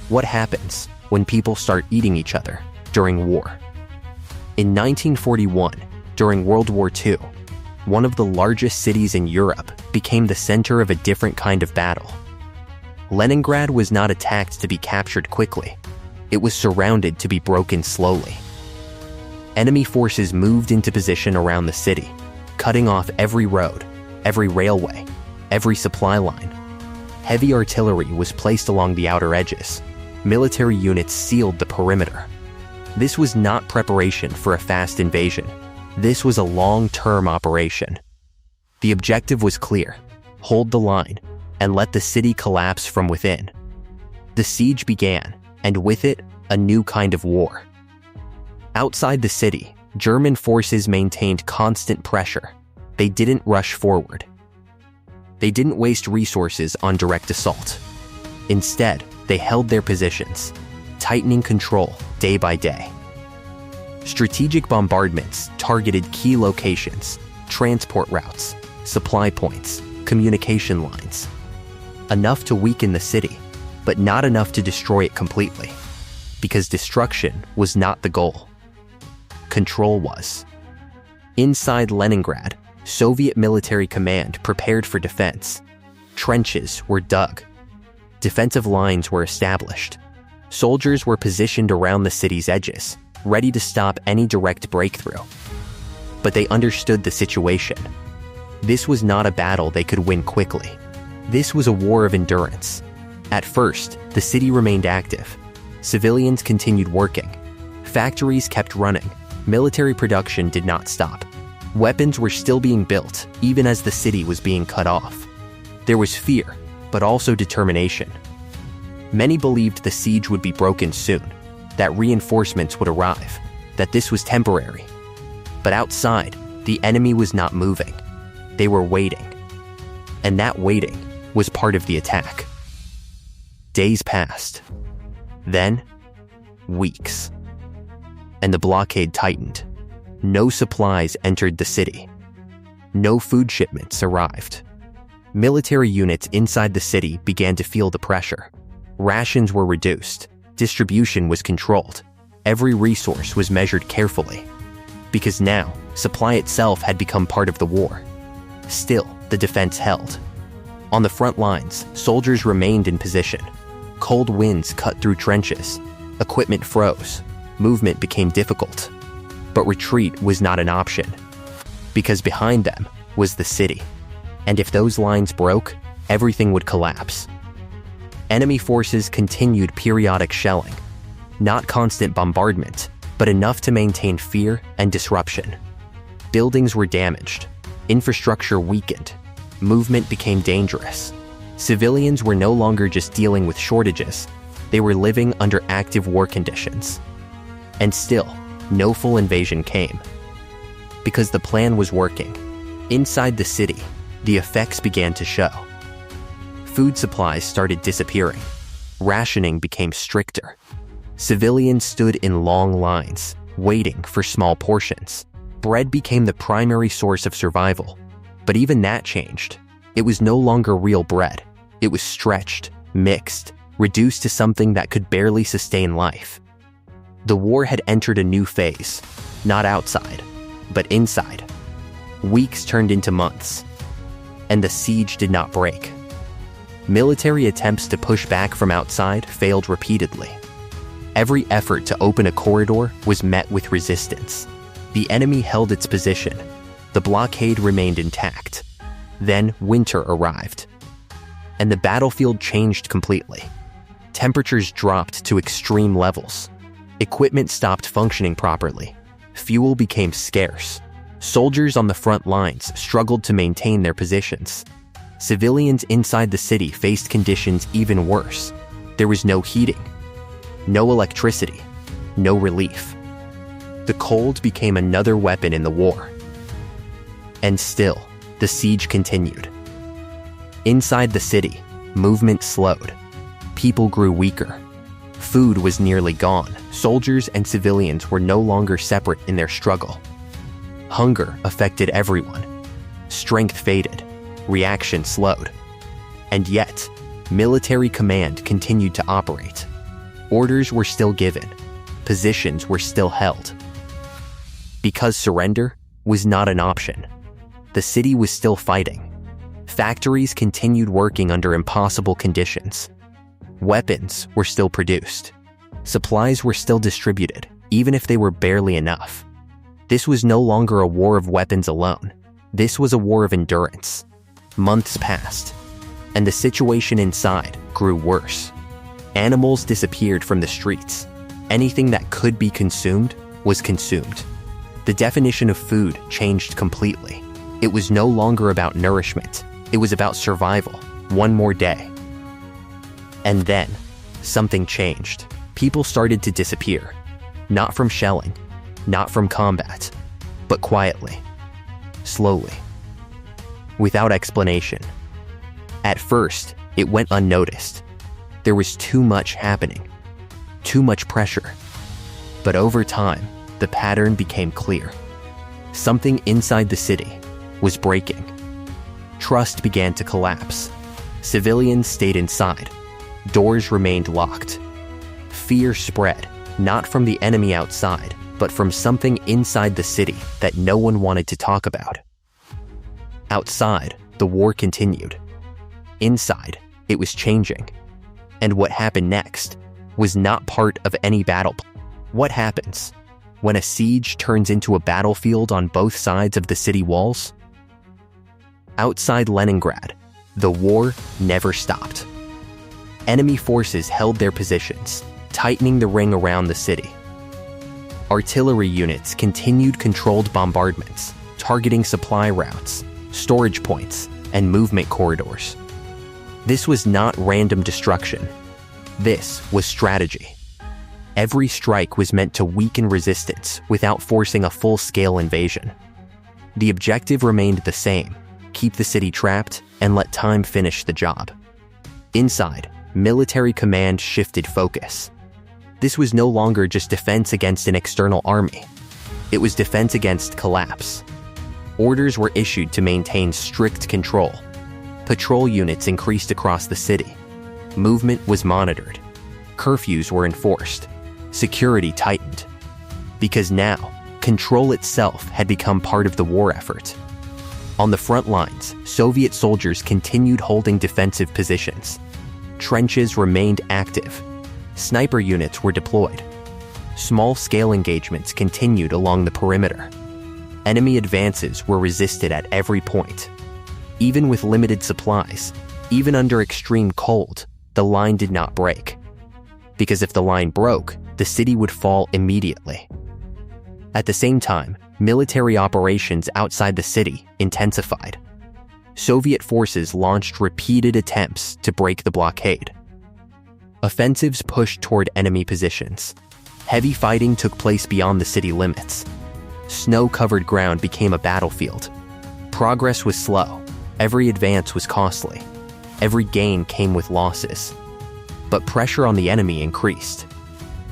What happens when people start eating each other during war? In 1941, during World War II, one of the largest cities in Europe became the center of a different kind of battle. Leningrad was not attacked to be captured quickly. It was surrounded to be broken slowly. Enemy forces moved into position around the city, cutting off every road, every railway, every supply line. Heavy artillery was placed along the outer edges. Military units sealed the perimeter. This was not preparation for a fast invasion. This was a long-term operation. The objective was clear: hold the line and let the city collapse from within. The siege began, and with it, a new kind of war. Outside the city, German forces maintained constant pressure. They didn't rush forward. They didn't waste resources on direct assault. Instead, they held their positions, tightening control day by day. Strategic bombardments targeted key locations, transport routes, supply points, communication lines. Enough to weaken the city, but not enough to destroy it completely, because destruction was not the goal. Control was. Inside Leningrad, Soviet military command prepared for defense. Trenches were dug. Defensive lines were established. Soldiers were positioned around the city's edges, ready to stop any direct breakthrough. But they understood the situation. This was not a battle they could win quickly. This was a war of endurance. At first, the city remained active. Civilians continued working. Factories kept running. Military production did not stop. Weapons were still being built, even as the city was being cut off. There was fear, but also determination. Many believed the siege would be broken soon, that reinforcements would arrive, that this was temporary. But outside, the enemy was not moving. They were waiting. And that waiting was part of the attack. Days passed. Then, weeks. And the blockade tightened. No supplies entered the city. No food shipments arrived. Military units inside the city began to feel the pressure. Rations were reduced. Distribution was controlled. Every resource was measured carefully. Because now, supply itself had become part of the war. Still, the defense held. On the front lines, soldiers remained in position. Cold winds cut through trenches. Equipment froze. Movement became difficult. But retreat was not an option, because behind them was the city. And if those lines broke, everything would collapse. Enemy forces continued periodic shelling. Not constant bombardment, but enough to maintain fear and disruption. Buildings were damaged. Infrastructure weakened. Movement became dangerous. Civilians were no longer just dealing with shortages. They were living under active war conditions. And still, no full invasion came. Because the plan was working. Inside the city, the effects began to show. Food supplies started disappearing. Rationing became stricter. Civilians stood in long lines, waiting for small portions. Bread became the primary source of survival. But even that changed. It was no longer real bread. It was stretched, mixed, reduced to something that could barely sustain life. The war had entered a new phase, not outside, but inside. Weeks turned into months, and the siege did not break. Military attempts to push back from outside failed repeatedly. Every effort to open a corridor was met with resistance. The enemy held its position. The blockade remained intact. Then winter arrived, and the battlefield changed completely. Temperatures dropped to extreme levels. Equipment stopped functioning properly. Fuel became scarce. Soldiers on the front lines struggled to maintain their positions. Civilians inside the city faced conditions even worse. There was no heating, no electricity, no relief. The cold became another weapon in the war. And still, the siege continued. Inside the city, movement slowed. People grew weaker. Food was nearly gone. Soldiers and civilians were no longer separate in their struggle. Hunger affected everyone. Strength faded. Reaction slowed. And yet, military command continued to operate. Orders were still given. Positions were still held. Because surrender was not an option. The city was still fighting. Factories continued working under impossible conditions. Weapons were still produced. Supplies were still distributed, even if they were barely enough. This was no longer a war of weapons alone. This was a war of endurance. Months passed, and the situation inside grew worse. Animals disappeared from the streets. Anything that could be consumed was consumed. The definition of food changed completely. It was no longer about nourishment. It was about survival, one more day. And then, something changed. People started to disappear. Not from shelling, not from combat, but quietly, slowly, without explanation. At first, it went unnoticed. There was too much happening, too much pressure. But over time, the pattern became clear. Something inside the city was breaking. Trust began to collapse. Civilians stayed inside. Doors remained locked. Fear spread, not from the enemy outside, but from something inside the city that no one wanted to talk about. Outside, the war continued. Inside, it was changing. And what happened next was not part of any battle. What happens when a siege turns into a battlefield on both sides of the city walls? Outside Leningrad, the war never stopped. Enemy forces held their positions, tightening the ring around the city. Artillery units continued controlled bombardments, targeting supply routes, storage points, and movement corridors. This was not random destruction. This was strategy. Every strike was meant to weaken resistance without forcing a full-scale invasion. The objective remained the same: keep the city trapped and let time finish the job. Inside, military command shifted focus. This was no longer just defense against an external army. It was defense against collapse. Orders were issued to maintain strict control. Patrol units increased across the city. Movement was monitored. Curfews were enforced. Security tightened. Because now, control itself had become part of the war effort. On the front lines, Soviet soldiers continued holding defensive positions. Trenches remained active. Sniper units were deployed. Small-scale engagements continued along the perimeter. Enemy advances were resisted at every point. Even with limited supplies, even under extreme cold, the line did not break. Because if the line broke, the city would fall immediately. At the same time, military operations outside the city intensified. Soviet forces launched repeated attempts to break the blockade. Offensives pushed toward enemy positions. Heavy fighting took place beyond the city limits. Snow-covered ground became a battlefield. Progress was slow. Every advance was costly. Every gain came with losses. But pressure on the enemy increased.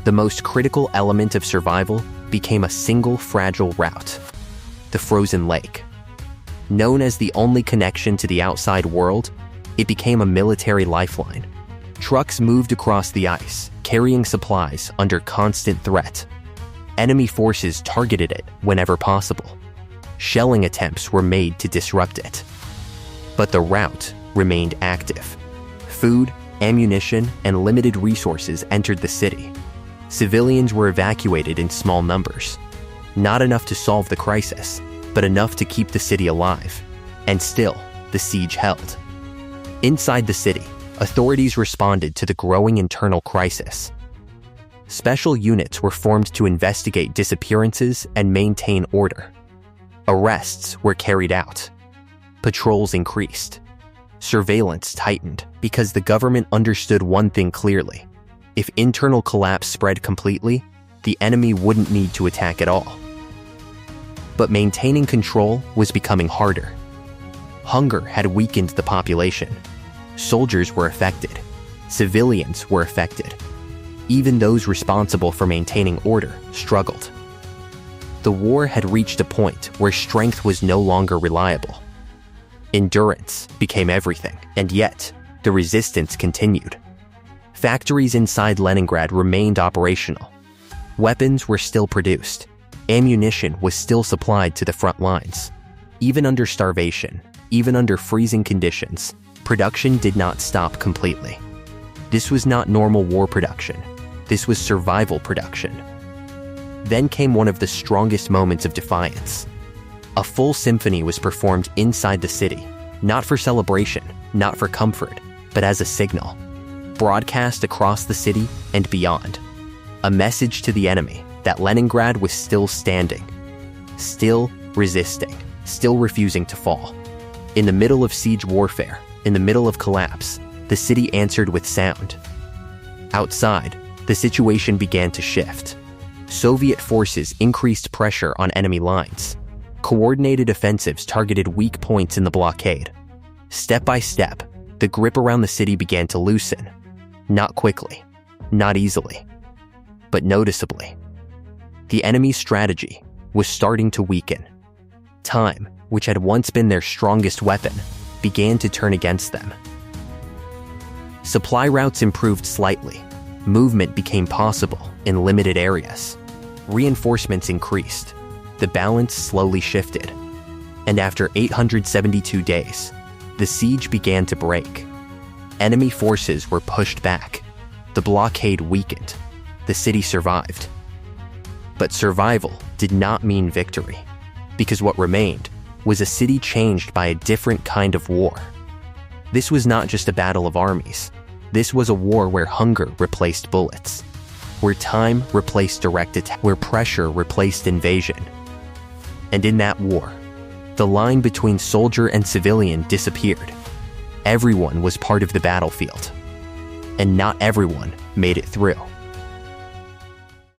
The most critical element of survival became a single fragile route: the frozen lake. Known as the only connection to the outside world, it became a military lifeline. Trucks moved across the ice, carrying supplies under constant threat. Enemy forces targeted it whenever possible. Shelling attempts were made to disrupt it. But the route remained active. Food, ammunition, and limited resources entered the city. Civilians were evacuated in small numbers. Not enough to solve the crisis, but enough to keep the city alive. And still, the siege held. Inside the city, authorities responded to the growing internal crisis. Special units were formed to investigate disappearances and maintain order. Arrests were carried out. Patrols increased. Surveillance tightened because the government understood one thing clearly: if internal collapse spread completely, the enemy wouldn't need to attack at all. But maintaining control was becoming harder. Hunger had weakened the population. Soldiers were affected. Civilians were affected. Even those responsible for maintaining order struggled. The war had reached a point where strength was no longer reliable. Endurance became everything, and yet the resistance continued. Factories inside Leningrad remained operational. Weapons were still produced. Ammunition was still supplied to the front lines. Even under starvation, even under freezing conditions, production did not stop completely. This was not normal war production. This was survival production. Then came one of the strongest moments of defiance. A full symphony was performed inside the city, not for celebration, not for comfort, but as a signal, broadcast across the city and beyond. A message to the enemy that Leningrad was still standing, still resisting, still refusing to fall. In the middle of siege warfare, in the middle of collapse, the city answered with sound. Outside, the situation began to shift. Soviet forces increased pressure on enemy lines. Coordinated offensives targeted weak points in the blockade. Step by step, the grip around the city began to loosen. Not quickly, not easily, but noticeably. The enemy's strategy was starting to weaken. Time, which had once been their strongest weapon, began to turn against them. Supply routes improved slightly. Movement became possible in limited areas. Reinforcements increased. The balance slowly shifted. And after 872 days, the siege began to break. Enemy forces were pushed back. The blockade weakened. The city survived. But survival did not mean victory, because what remained was a city changed by a different kind of war. This was not just a battle of armies. This was a war where hunger replaced bullets, where time replaced direct attack, where pressure replaced invasion. And in that war, the line between soldier and civilian disappeared. Everyone was part of the battlefield, and not everyone made it through.